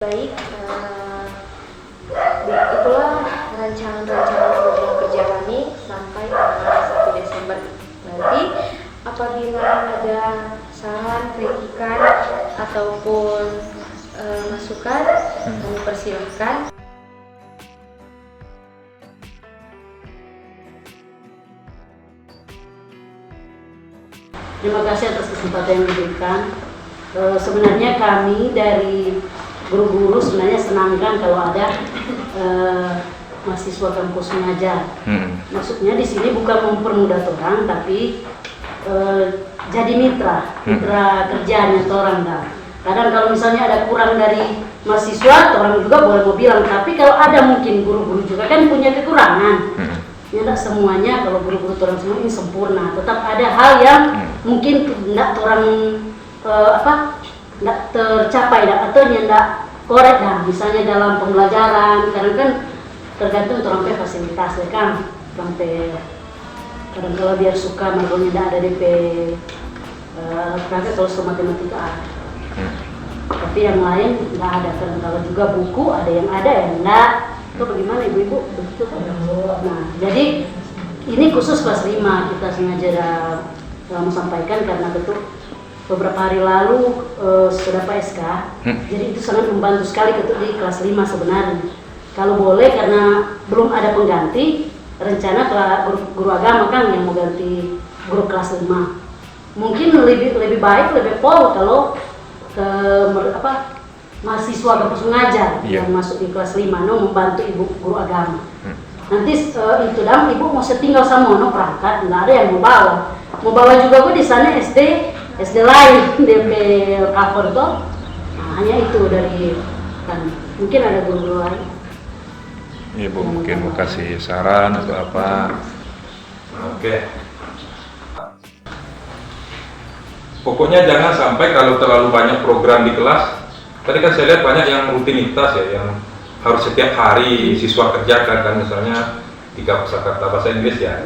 Baik, itulah rancangan-rancangan program kerja kami sampai tanggal 1 Desember nanti. Apabila ada saran, kritikan, ataupun masukan, kami persilahkan. Terima kasih atas kesempatan yang diberikan. Sebenarnya kami dari guru-guru sebenarnya senangkan kalau ada mahasiswa kampus mengajar. Maksudnya di sini bukan mempermudah orang, tapi jadi mitra kerjanya orang dah. Kadang kalau misalnya ada kurang dari mahasiswa, orang juga boleh mau bilang. Tapi kalau ada mungkin guru-guru juga kan punya kekurangan. Ya tidak semuanya kalau guru-guru orang semua ini sempurna. Tetap ada hal yang mungkin tidak orang tidak tercapai atau tidak korek dah. Misalnya dalam pembelajaran, kadang kan tergantung orang fasilitas ya kan. Sampai kadang kalau biar suka makanya tidak ada DP praktek kalau matematika ada. Tapi yang lain tidak ada kan. Kalau juga buku ada yang tidak. Itu bagaimana ibu-ibu begitu kan? Nah, jadi ini khusus kelas 5 kita sengaja mau sampaikan karena betul beberapa hari lalu sudah PSK. Jadi itu sangat membantu sekali ketuk di kelas 5 sebenarnya. Kalau boleh karena belum ada pengganti, rencana guru agama kan yang mau ganti guru kelas 5. Mungkin lebih baik, lebih pol kalau mahasiswa kampus mengajar yang masuk di kelas 5 membantu ibu guru agama. Nanti itu ibu mau setinggal sama perangkat, nggak ada yang mau bawa juga di sana SD lain DP cover tuh. Nah, hanya itu dari kan mungkin ada guru-guru lain. Iya Bu, mungkin mau kasih saran atau apa. Oke. Pokoknya jangan sampai kalau terlalu banyak program di kelas. Tadi kan saya lihat banyak yang rutinitas ya, yang harus setiap hari siswa kerjakan kan, misalnya 3 kosakata bahasa Inggris ya,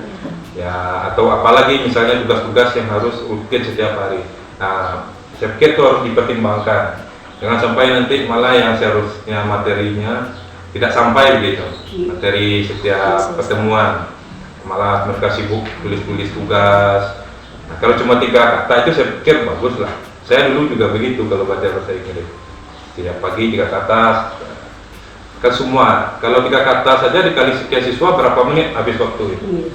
atau apalagi misalnya tugas-tugas yang harus rutin setiap hari. Nah, saya pikir itu harus dipertimbangkan. Jangan sampai nanti malah yang seharusnya materinya tidak sampai begitu, materi setiap pertemuan, malah mereka sibuk tulis-tulis tugas. Nah, kalau cuma 3 kata itu saya pikir bagus lah. Saya dulu juga begitu kalau baca bahasa Inggris. Tiap pagi 3 kata, kan semua. Kalau 3 kata saja dikali sekian siswa berapa menit habis waktu itu.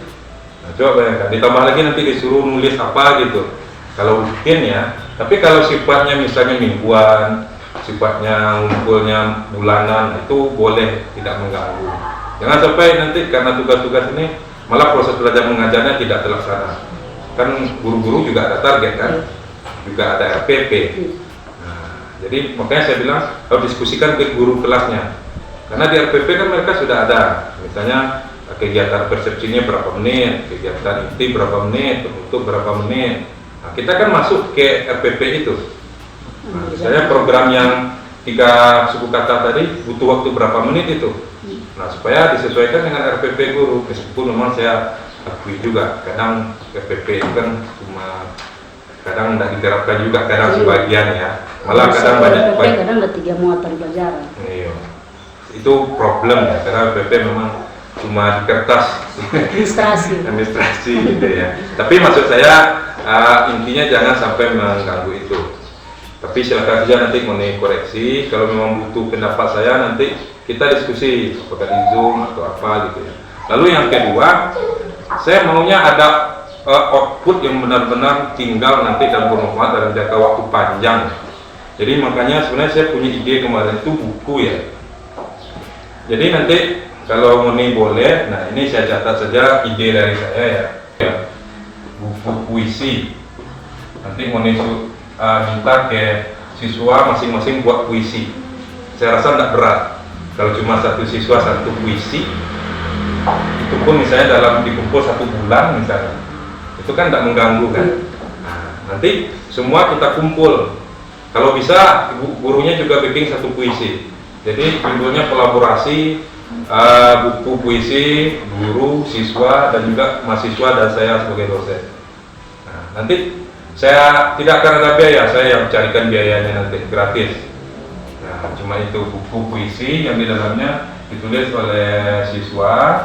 Nah, coba bayangkan, ditambah lagi nanti disuruh nulis apa gitu. Kalau mungkin ya, tapi kalau sifatnya misalnya mingguan, sifatnya ngumpulnya bulanan, itu boleh, tidak mengganggu. Jangan sampai nanti karena tugas-tugas ini malah proses belajar mengajarnya tidak terlaksana. Kan guru-guru juga ada target kan, juga ada RPP. Jadi makanya saya bilang harus diskusikan ke guru kelasnya. Karena di RPP kan mereka sudah ada, misalnya kegiatan persepsinya berapa menit, kegiatan inti berapa menit, penutup berapa menit. Nah, kita kan masuk ke RPP itu. Nah, misalnya program yang 3 suku kata tadi butuh waktu berapa menit itu. Nah, supaya disesuaikan dengan RPP guru. Meskipun memang saya akui juga, kadang RPP itu kan cuma kadang tidak diterapkan juga, kadang sebagian ya. Malah kadang banyak kadang ada 3 muatan pelajaran. Iya. Itu problem ya, karena PP memang cuma di kertas administrasi gitu ya. Tapi maksud saya intinya jangan sampai mengganggu itu. Tapi silakan saja nanti mau koreksi. Kalau memang butuh pendapat saya nanti kita diskusi apakah di Zoom atau apa gitu ya. Lalu yang kedua, saya maunya ada output yang benar-benar tinggal nanti dalam bermanfaat dalam jangka waktu panjang. Jadi makanya sebenarnya saya punya ide kemarin itu buku ya. Jadi nanti kalau Moni boleh, nah ini saya catat saja ide dari saya ya. Buku puisi. Nanti Moni minta ke siswa masing-masing buat puisi. Saya rasa tidak berat. Kalau cuma satu siswa satu puisi, itu pun misalnya dalam dikumpul 1 bulan misalnya, itu kan tidak mengganggu kan. Nah, nanti semua kita kumpul. Kalau bisa gurunya juga bikin 1 puisi. Jadi judulnya kolaborasi buku puisi guru, siswa dan juga mahasiswa dan saya sebagai dosen. Nah, nanti saya tidak akan ada biaya, saya yang carikan biayanya nanti gratis. Nah, Nah, cuma itu buku puisi yang di dalamnya ditulis oleh siswa,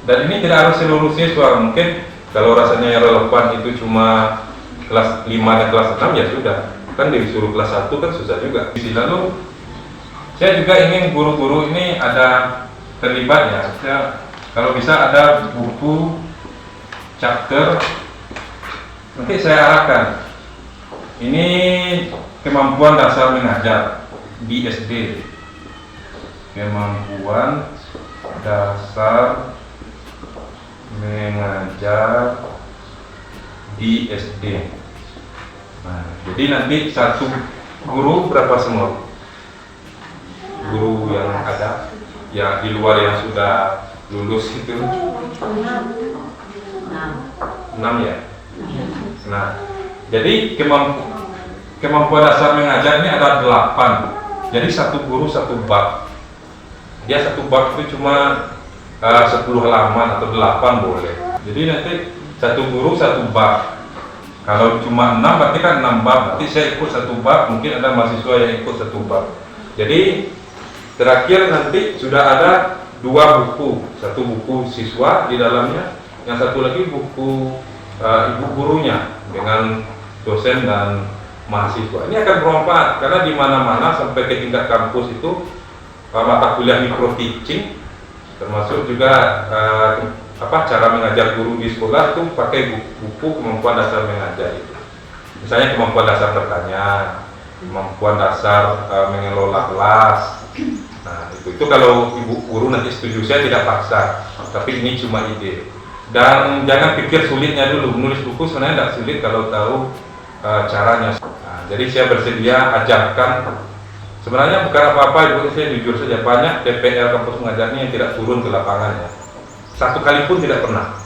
dan ini tidak harus seluruh siswa. Mungkin kalau rasanya yang relevan itu cuma kelas 5 dan kelas 6 ya sudah, kan disuruh kelas 1 kan susah juga. Lalu saya juga ingin guru-guru ini ada terlibat ya. Kalau bisa ada buku chapter, nanti saya arahkan. Ini kemampuan dasar mengajar di SD. Kemampuan dasar mengajar di SD. Nah, jadi nanti satu guru berapa semua? Guru yang ada, yang di luar yang sudah lulus itu 6 ya. Nah, jadi kemampuan dasar mengajar ini ada 8. Jadi satu guru satu bab. Dia satu bab itu cuma 10 halaman atau 8 boleh. Jadi nanti satu guru satu bab. Kalau cuma 6 berarti kan 6 bab. Nanti saya ikut satu bab, mungkin ada mahasiswa yang ikut satu bab. Jadi terakhir nanti sudah ada 2 buku. Satu buku siswa di dalamnya, yang satu lagi buku ibu gurunya dengan dosen dan mahasiswa. Ini akan bermanfaat karena di mana-mana sampai ke tingkat kampus itu mata kuliah micro teaching, termasuk juga cara mengajar guru di sekolah itu pakai buku kemampuan dasar mengajar itu. Misalnya kemampuan dasar bertanya, kemampuan dasar mengelola kelas. Nah, itu kalau ibu guru nanti setuju, saya tidak paksa, tapi ini cuma ide. Dan jangan pikir sulitnya dulu, menulis buku sebenarnya tidak sulit kalau tahu caranya. Nah, jadi saya bersedia ajarkan. Sebenarnya bukan apa-apa, ibu, saya jujur saja, banyak DPR kampus mengajar ini yang tidak turun ke lapangannya. Satu kali pun tidak pernah.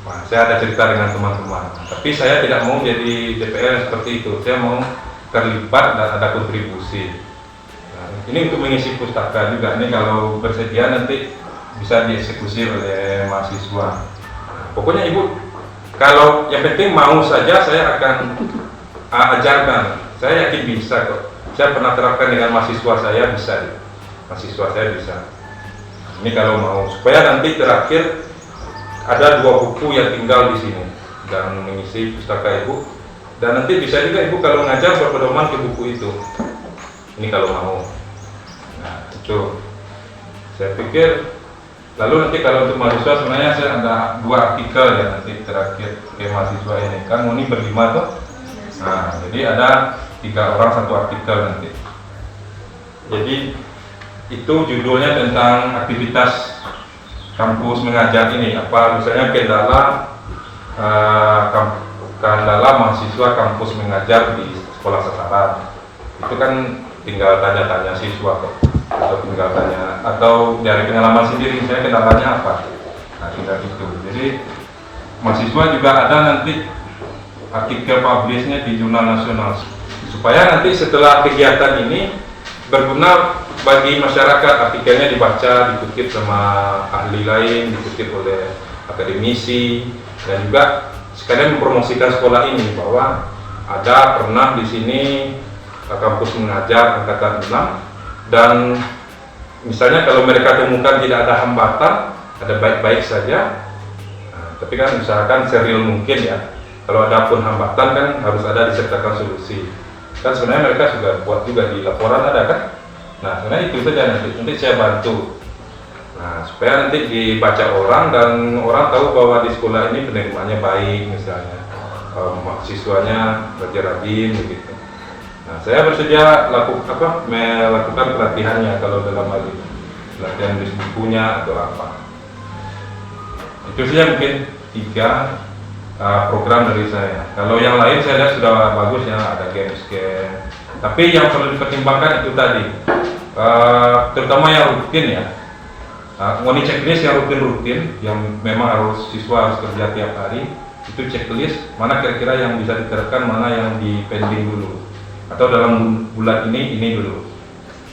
Nah, saya ada cerita dengan teman-teman, tapi saya tidak mau jadi DPR yang seperti itu. Saya mau terlibat dan ada kontribusi. Nah, ini untuk mengisi pustaka juga. Ini kalau bersedia nanti bisa dieksekusi oleh mahasiswa. Nah, pokoknya ibu, kalau yang penting mau saja, saya akan ajarkan. Saya yakin bisa kok. Saya pernah terapkan dengan mahasiswa saya, bisa. Mahasiswa saya bisa. Ini kalau mau, supaya nanti terakhir ada 2 buku yang tinggal di sini dan mengisi pustaka ibu. Dan nanti bisa juga ibu kalau ngajar berpedoman ke buku itu. Ini kalau mau. Nah, itu saya pikir. Lalu nanti kalau untuk mahasiswa sebenarnya saya ada 2 artikel ya nanti terakhir ke mahasiswa ini. Kan ini ber5 tuh. Nah, jadi ada 3 orang 1 artikel nanti. Jadi itu judulnya tentang aktivitas kampus mengajar ini. Apa misalnya kendala mahasiswa kampus mengajar di sekolah sasaran. Itu kan tinggal tanya-tanya siswa kok. Atau tinggal tanya, atau dari pengalaman sendiri misalnya kendalanya apa. Nah, tinggal itu. Jadi mahasiswa juga ada nanti artikel publishnya di jurnal nasional, supaya nanti setelah kegiatan ini berguna bagi masyarakat. Artikelnya dibaca, dikutip sama ahli lain, dikutip oleh akademisi, dan juga sekalian mempromosikan sekolah ini bahwa ada pernah di sini kampus mengajar angkatan 6, dan misalnya kalau mereka temukan tidak ada hambatan, ada baik-baik saja. Nah, tapi kan usahakan serial mungkin ya. Kalau ada pun hambatan kan harus ada disertakan solusi. Kan sebenarnya mereka sudah buat juga di laporan ada kan. Nah, sebenarnya itu saja nanti saya bantu. Nah, supaya nanti dibaca orang dan orang tahu bahwa di sekolah ini penerimaannya baik misalnya, mahasiswanya rajin begitu. Nah, saya bersedia melakukan pelatihannya kalau dalam hal ini, pelatihan di bukunya atau apa. Itu saja mungkin 3 program dari saya. Kalau yang lain saya lihat sudah bagus ya, ada games. Tapi yang perlu dipertimbangkan itu tadi, terutama yang rutin ya. Ngoni checklist yang rutin, yang memang harus siswa harus kerja tiap hari. Itu checklist mana kira-kira yang bisa diterapkan, mana yang di pending dulu. Atau dalam bulan ini dulu.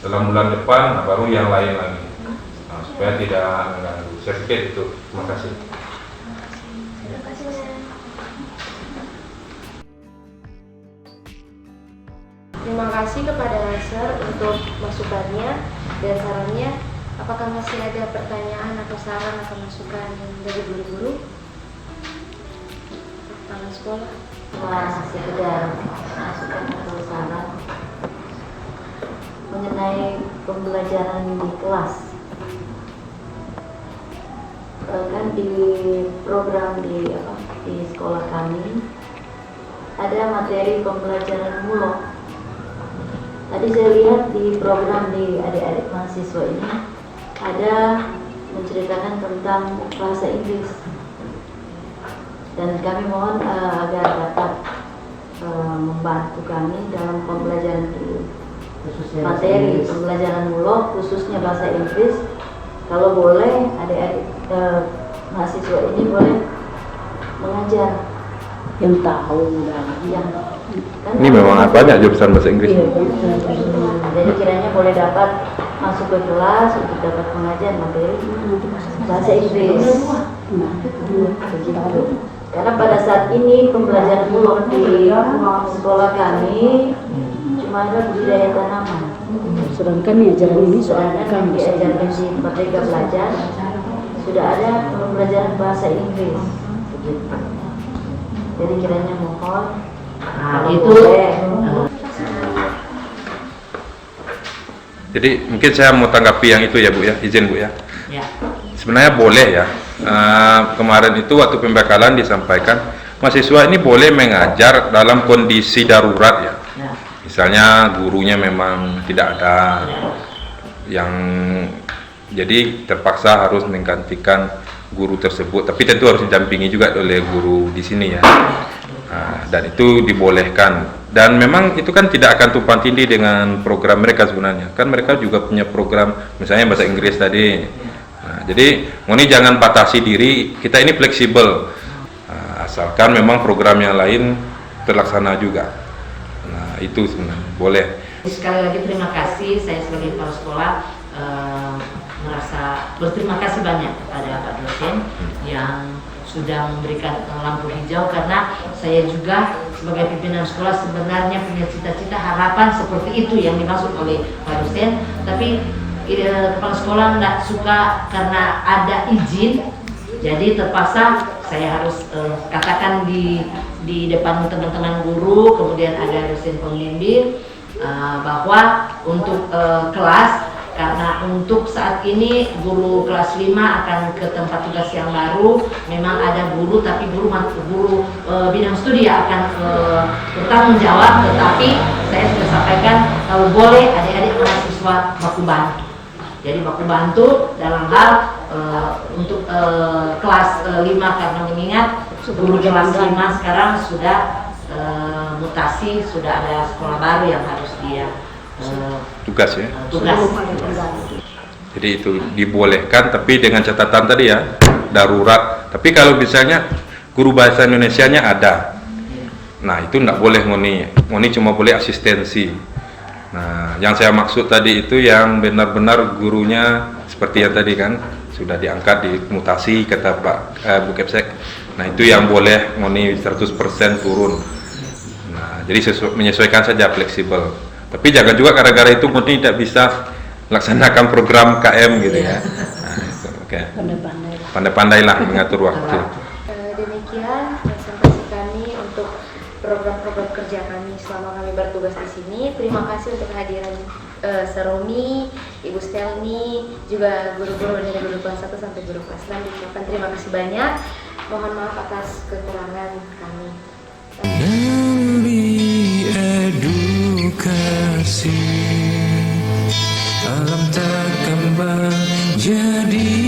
Dalam bulan depan baru yang lain lagi. Nah, supaya tidak mengganggu. Saya pikir itu. Terima kasih. Terima kasih kepada Supervisor untuk masukannya dan sarannya. Apakah masih ada pertanyaan atau saran atau masukan dari guru-guru? Tangan sekolah. Wah, sekedar masukan atau saran mengenai pembelajaran di kelas. Kan di program di sekolah kami ada materi pembelajaran mulok. Tadi saya lihat di program di adik-adik mahasiswa ini ada menceritakan tentang bahasa Inggris, dan kami mohon agar dapat membantu kami dalam pembelajaran di materi pembelajaran mulok khususnya bahasa Inggris. Kalau boleh adik-adik mahasiswa ini boleh mengajar yang tahu yang kan Ini memang banyak jurusan bahasa Inggris. jadi kiranya boleh dapat masuk ke kelas untuk dapat mengajar materi bahasa Inggris. Karena pada saat ini pembelajaran mulok di sekolah kami cuma ada budidaya tanaman. sedangkan nih ajaran ini Sedangkan diajarkan di Merdeka Belajar sudah ada pembelajaran bahasa Inggris. Begitu. Jadi kiranya mohon itu Jadi mungkin saya mau tanggapi yang itu ya Bu ya, izin Bu ya. ya. Sebenarnya boleh ya. Kemarin itu waktu pembekalan disampaikan mahasiswa ini boleh mengajar dalam kondisi darurat ya. Ya. Misalnya gurunya memang tidak ada, yang jadi terpaksa harus menggantikan guru tersebut. Tapi tentu harus didampingi juga oleh guru di sini ya. Dan itu dibolehkan. Dan memang itu kan tidak akan tumpang tindih dengan program mereka sebenarnya. Kan mereka juga punya program, misalnya bahasa Inggris tadi. Jadi Ngoni jangan batasi diri, kita ini fleksibel. Asalkan memang program yang lain terlaksana juga. Nah itu sebenarnya boleh. Sekali lagi terima kasih, saya sebagai kepala sekolah merasa berterima kasih banyak kepada Pak dosen yang sudah memberikan lampu hijau, karena saya juga sebagai pimpinan sekolah sebenarnya punya cita-cita harapan seperti itu yang dimaksud oleh Pak dosen, tapi kepala sekolah tidak suka karena ada izin, jadi terpaksa saya harus katakan di depan teman-teman guru, kemudian ada dosen pembimbing bahwa untuk kelas, karena untuk saat ini guru kelas 5 akan ke tempat tugas yang baru, memang ada guru tapi guru bidang studi akan bertanggung jawab, tetapi saya sudah sampaikan kalau boleh adik-adik mahasiswa baku bantu. Jadi baku bantu dalam hal untuk kelas 5, karena mengingat guru kelas 5 sekarang sudah mutasi, sudah ada sekolah baru yang harus dia Tugas ya. tugas. Jadi itu dibolehkan, tapi dengan catatan tadi ya, darurat. Tapi kalau misalnya guru bahasa Indonesianya ada, nah itu nggak boleh Ngoni cuma boleh asistensi. Nah yang saya maksud tadi itu yang benar-benar gurunya seperti yang tadi kan sudah diangkat, dimutasi kata Pak Bu Kepsek. Nah itu yang boleh Ngoni 100% turun. Nah jadi menyesuaikan saja, fleksibel. Tapi jangan juga gara-gara itu Ngoni tidak bisa laksanakan program KM gitu ya. Nah, itu, okay. Pandai-pandailah mengatur waktu. Demikian presentasi kami untuk program-program kerja kami selama kami bertugas di sini. Terima kasih untuk kehadiran Seromi, Ibu Stelni, juga guru-guru dari guru kelas 1 sampai guru kelas 6. Diucapkan terima kasih banyak. Mohon maaf atas kekurangan kami. Edukasi alam tak kembang jadi